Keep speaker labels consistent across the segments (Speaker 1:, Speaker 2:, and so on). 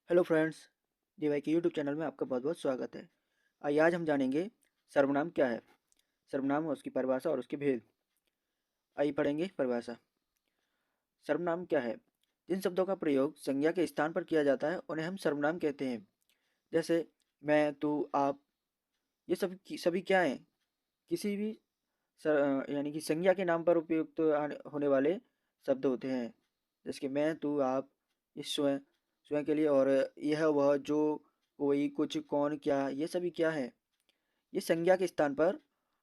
Speaker 1: Hello friends, DY के YouTube channel में आपका बहुत बहुत स्वागत है। आइए आज हम जानेंगे सर्वनाम क्या है। सर्वनाम और उसकी परिभाषा और उसके भेद। आइए पढ़ेंगे परिभाषा। सर्वनाम क्या है? जिन शब्दों का प्रयोग संज्ञा के स्थान पर किया जाता है उन्हें हम सर्वनाम कहते हैं। जैसे मैं, तू, आप। ये सभी क्या हैं? किसी भी यानी कि संज्ञा के नाम पर उपयुक्त होने वाले शब्द होते हैं। जैसे कि मैं, तू, आप। ये स्वयं स्वयं के लिए। और यह, वह, जो, कोई, कुछ, कौन, क्या, ये सभी क्या है? ये संज्ञा के स्थान पर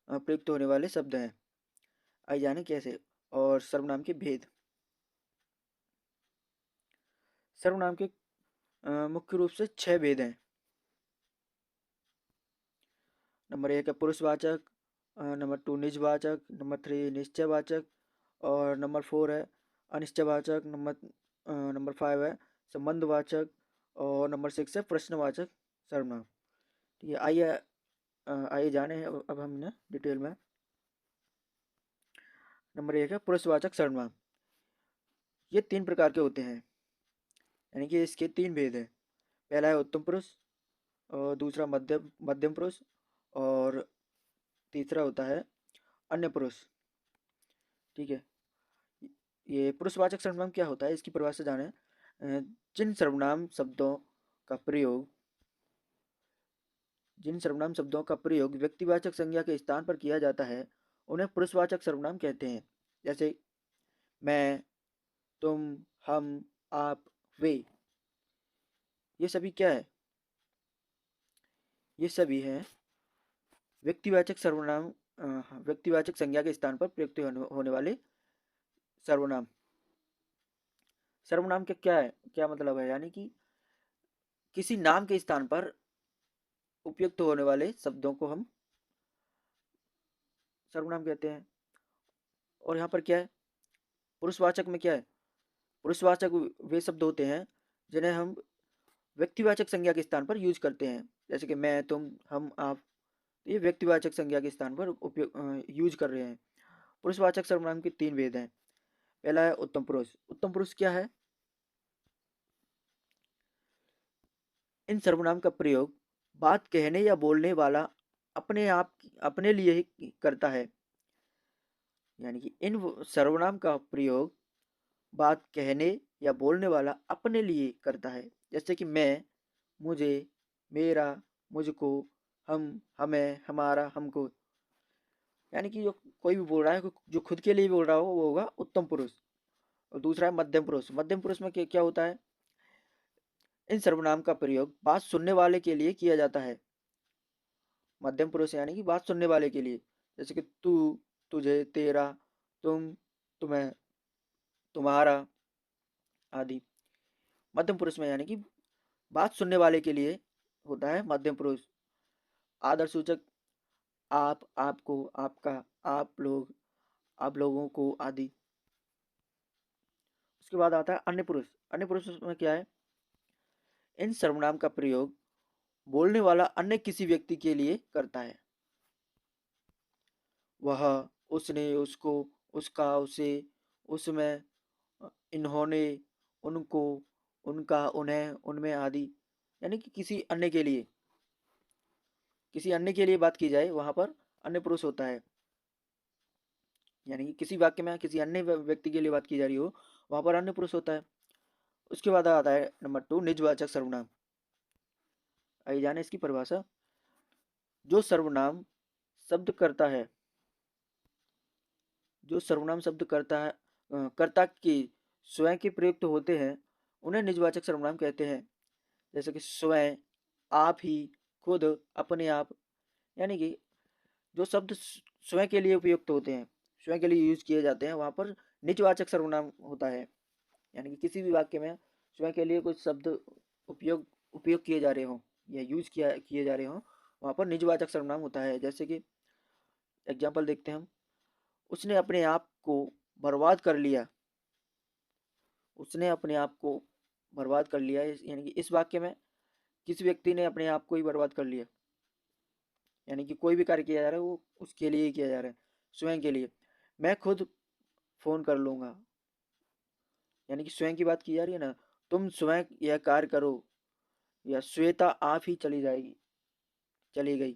Speaker 1: प्रयुक्त होने वाले शब्द हैं। आइए जाने कैसे। और सर्वनाम के भेद। सर्वनाम के मुख्य रूप से 6 भेद हैं। नंबर 1 है पुरुषवाचक, नंबर 2 निजवाचक, नंबर 3 निश्चयवाचक, और नंबर 4 है अनिश्चयवाचक, नंबर 5 है संबंधवाचक, और नंबर 6 है प्रश्नवाचक सर्वनाम। ठीक है, आइए जाने अब हम ना डिटेल में। नंबर 1 है पुरुषवाचक सर्वनाम। ये 3 प्रकार के होते हैं, यानी कि इसके 3 भेद हैं। पहला है उत्तम पुरुष, और दूसरा मध्यम मध्यम पुरुष, और तीसरा होता है अन्य पुरुष। ठीक है, ये पुरुषवाचक सर्वनाम क्या होता है, इसकी परिभाषा जाने। जिन सर्वनाम शब्दों का प्रयोग जिन सर्वनाम शब्दों का प्रयोग व्यक्तिवाचक संज्ञा के स्थान पर किया जाता है उन्हें पुरुषवाचक सर्वनाम कहते हैं। जैसे मैं, तुम, हम, आप, वे। ये सभी क्या है? ये सभी हैं व्यक्तिवाचक सर्वनाम, व्यक्तिवाचक संज्ञा के स्थान पर प्रयुक्त होने वाले सर्वनाम। सर्वनाम का क्या मतलब है, यानी कि किसी नाम के स्थान पर उपयुक्त होने वाले शब्दों को हम सर्वनाम कहते हैं। और यहाँ पर क्या है, पुरुषवाचक में क्या है? पुरुषवाचक वे शब्द होते हैं जिन्हें हम व्यक्तिवाचक संज्ञा के स्थान पर यूज करते हैं। जैसे कि मैं, तुम, हम, आप। ये व्यक्तिवाचक संज्ञा के स्थान पर उपयोग यूज कर रहे हैं। पुरुषवाचक सर्वनाम के 3 भेद हैं। पहला है उत्तम पुरुष। उत्तम पुरुष क्या है? इन सर्वनाम का प्रयोग बात कहने या बोलने वाला अपने लिए ही करता है। यानी कि इन सर्वनाम का प्रयोग बात कहने या बोलने वाला अपने लिए करता है। जैसे कि मैं, मुझे, मेरा, मुझको, हम, हमें, हमारा, हमको। यानी कि जो कोई भी बोल रहा है, जो खुद के लिए बोल रहा हो वो होगा उत्तम पुरुष। और दूसरा है मध्यम पुरुष। मध्यम पुरुष में क्या क्या होता है? इन सर्वनाम का प्रयोग बात सुनने वाले के लिए किया जाता है। मध्यम पुरुष यानी कि बात सुनने वाले के लिए। जैसे कि तू, तुझे, तेरा, तुम, तुम्हें, तुम्हारा, आदि। मध्यम पुरुष में यानी कि बात सुनने वाले के लिए होता है मध्यम पुरुष। आदर सूचक आप, आपको, आपका, आप लोग, आप लोगों को, आदि। उसके बाद आता है अन्य पुरुष। अन्य पुरुष में क्या है? इन सर्वनाम का प्रयोग बोलने वाला अन्य किसी व्यक्ति के लिए करता है। वह, उसने, उसको, उसका, उसे, उसमें, इन्होंने, उनको, उनका, उन्हें, उनमें, आदि। यानी कि किसी अन्य के लिए बात की जाए वहां पर अन्य पुरुष होता है। यानी कि किसी वाक्य में किसी अन्य व्यक्ति के लिए बात की जा रही हो वहां पर अन्य पुरुष होता है। उसके बाद आता है नंबर 2 निजवाचक सर्वनाम। आइए जाने इसकी परिभाषा। जो सर्वनाम शब्द करता है जो सर्वनाम शब्द कर्ता की स्वयं के प्रयुक्त होते हैं उन्हें निजवाचक सर्वनाम कहते हैं। जैसे कि स्वयं, आप ही, खुद, अपने आप। यानी कि जो शब्द स्वयं के लिए उपयुक्त होते हैं, स्वयं के लिए यूज किए जाते हैं, वहां पर निजवाचक सर्वनाम होता है। यानी कि किसी भी वाक्य में स्वयं के लिए कुछ शब्द उपयोग उपयोग किए जा रहे हों या यूज किए जा रहे हों, वहां पर निजवाचक सर्वनाम होता है। जैसे कि एग्जाम्पल देखते हैं हम। उसने अपने आप को बर्बाद कर लिया। उसने अपने आप को बर्बाद कर लिया, यानी कि इस वाक्य में किस व्यक्ति ने अपने आप को ही बर्बाद कर लिया। यानी कि कोई भी कार्य किया जा रहा है वो उसके लिए ही किया जा रहा है, स्वयं के लिए। मैं खुद फोन कर लूंगा, यानी कि स्वयं की बात की जा रही है ना। तुम स्वयं यह कार्य करो, या श्वेता आप ही चली गई।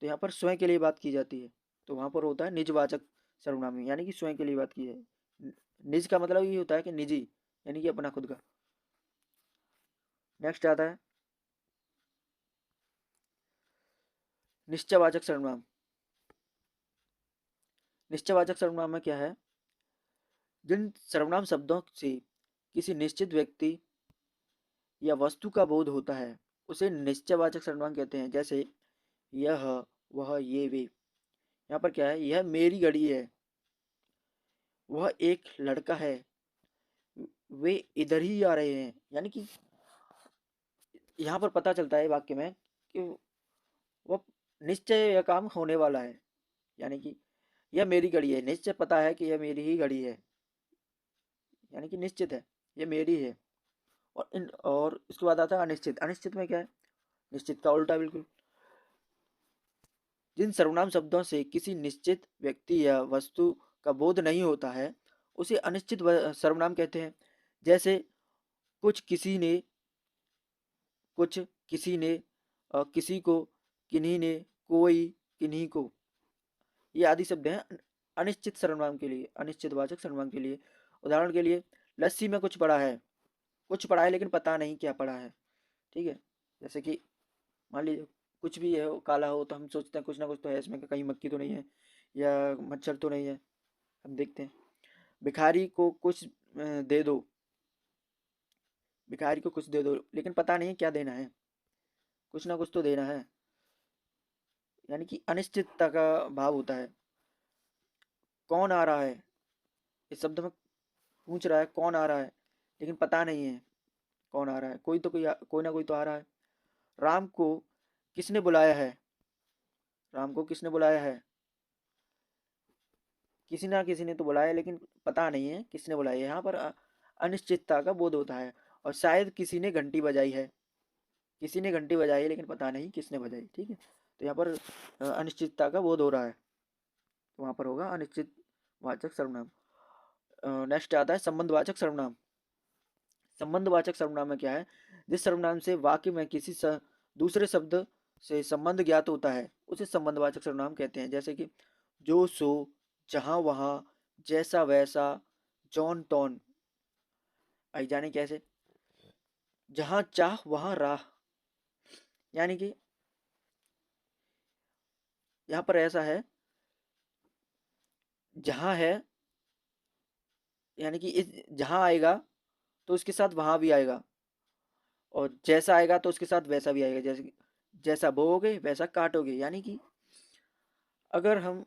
Speaker 1: तो यहाँ पर स्वयं के लिए बात की जाती है, तो वहां पर होता है निजवाचक सर्वनाम, यानी कि स्वयं के लिए बात की है। निज का मतलब ये होता है कि निजी, यानी कि अपना खुद का। नेक्स्ट आता है निश्चयवाचक सर्वनाम। निश्चयवाचक सर्वनाम में क्या है, जिन सर्वनाम शब्दों से किसी निश्चित व्यक्ति या वस्तु का बोध होता है उसे निश्चयवाचक सर्वनाम कहते हैं। जैसे यह, वह, ये, वे। यहाँ पर क्या है, यह मेरी घड़ी है, वह एक लड़का है, वे इधर ही आ रहे हैं। यानी कि यहाँ पर पता चलता है वाक्य में कि वह निश्चय यह काम होने वाला है। यानी कि यह मेरी घड़ी है, निश्चय पता है कि यह मेरी ही घड़ी है, यानी कि निश्चित है यह मेरी है। और इसके बाद आता है अनिश्चित। अनिश्चित में क्या है, निश्चित का उल्टा बिल्कुल। जिन सर्वनाम शब्दों से किसी निश्चित व्यक्ति या वस्तु का बोध नहीं होता है उसे अनिश्चित सर्वनाम कहते हैं। जैसे कुछ, किसी ने, कुछ, किसी ने, किसी को, किन्हीं ने, कोई, किन्हीं को। ये आदि शब्द हैं अनिश्चित सर्वनाम के लिए, अनिश्चित वाचक सर्वनाम के लिए। उदाहरण के लिए, लस्सी में कुछ पढ़ा है लेकिन पता नहीं क्या पढ़ा है। ठीक है, जैसे कि मान लीजिए कुछ भी है, काला हो तो हम सोचते हैं कुछ ना कुछ तो है इसमें, कहीं मक्खी तो नहीं है या मच्छर तो नहीं है, हम देखते हैं। भिखारी को कुछ दे दो, भिखारी को कुछ दे दो लेकिन पता नहीं क्या देना है, कुछ ना कुछ तो देना है, यानी कि अनिश्चितता का भाव होता है। कौन आ रहा है, इस शब्द में पूछ रहा है कौन आ रहा है लेकिन पता नहीं है कौन आ रहा है, कोई ना कोई तो आ रहा है। राम को किसने बुलाया है, राम को किसने बुलाया है, किसी ना किसी ने तो बुलाया लेकिन पता नहीं है किसने बुलाया है। यहाँ पर अनिश्चितता का बोध होता है। और शायद किसी ने घंटी बजाई है, किसी ने घंटी बजाई है लेकिन पता नहीं किसने बजाई। ठीक है, तो यहाँ पर अनिश्चितता का बोध हो रहा है, तो वहाँ पर होगा अनिश्चित वाचक सर्वनाम। नेक्स्ट आता है संबंधवाचक सर्वनाम। संबंधवाचक सर्वनाम में क्या है, जिस सर्वनाम से वाक्य में किसी दूसरे शब्द से संबंध ज्ञात होता है उसे संबंधवाचक सर्वनाम कहते हैं। जैसे कि जो सो, जहां वहां, जैसा वैसा, जौन तौन। आई जाने कैसे, जहां चाह वहां राह, यानी कि यहाँ पर ऐसा है, जहां है यानी कि इस जहां आएगा तो उसके साथ वहां भी आएगा, और जैसा आएगा तो उसके साथ वैसा भी आएगा। जैसे जैसा बोओगे वैसा काटोगे, यानी कि अगर हम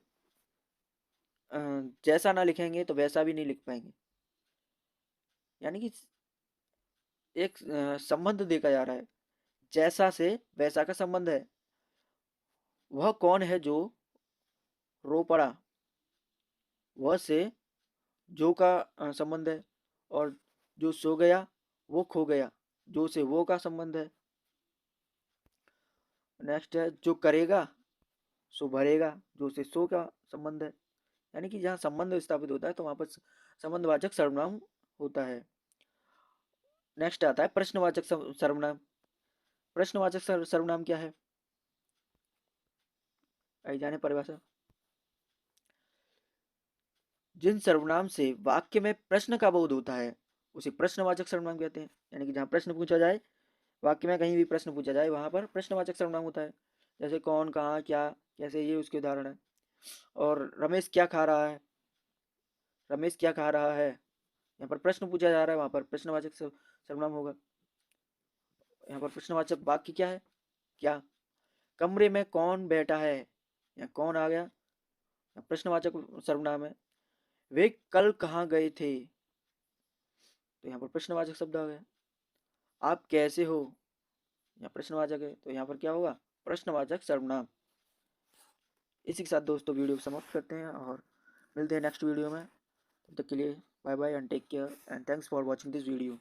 Speaker 1: जैसा ना लिखेंगे तो वैसा भी नहीं लिख पाएंगे। यानी कि एक संबंध देखा जा रहा है, जैसा से वैसा का संबंध है। वह कौन है जो रो पड़ा, वह से जो का संबंध है। और जो सो गया वो खो गया, जो से वो का संबंध है। नेक्स्ट है जो करेगा सो भरेगा, जो से सो का संबंध है। यानी कि जहाँ संबंध स्थापित होता है तो वहां पर संबंधवाचक सर्वनाम होता है। नेक्स्ट आता है प्रश्नवाचक सर्वनाम। प्रश्नवाचक सर्वनाम क्या है, आई जाने परिभाषा। जिन सर्वनाम से वाक्य में प्रश्न का बोध होता है उसे प्रश्नवाचक सर्वनाम कहते हैं। यानी कि जहाँ प्रश्न पूछा जाए, वाक्य में कहीं भी प्रश्न पूछा जाए वहां पर प्रश्नवाचक सर्वनाम होता है। जैसे कौन, कहाँ, क्या, कैसे, ये उसके उदाहरण है। और रमेश क्या खा रहा है, रमेश क्या खा रहा है, यहाँ पर प्रश्न पूछा जा रहा है, वहां पर प्रश्नवाचक सर्वनाम होगा। यहाँ पर प्रश्नवाचक वाक्य क्या है, क्या। कमरे में कौन बैठा है, या कौन आ गया, प्रश्नवाचक सर्वनाम है। वे कल कहाँ गए थे, तो यहाँ पर प्रश्नवाचक शब्द आ गया। आप कैसे हो, यहाँ प्रश्नवाचक है, तो यहाँ पर क्या होगा, प्रश्नवाचक सर्वनाम। इसी के साथ दोस्तों वीडियो को समाप्त करते हैं और मिलते हैं नेक्स्ट वीडियो में। तब तक के लिए bye bye and take care and thanks for watching this video.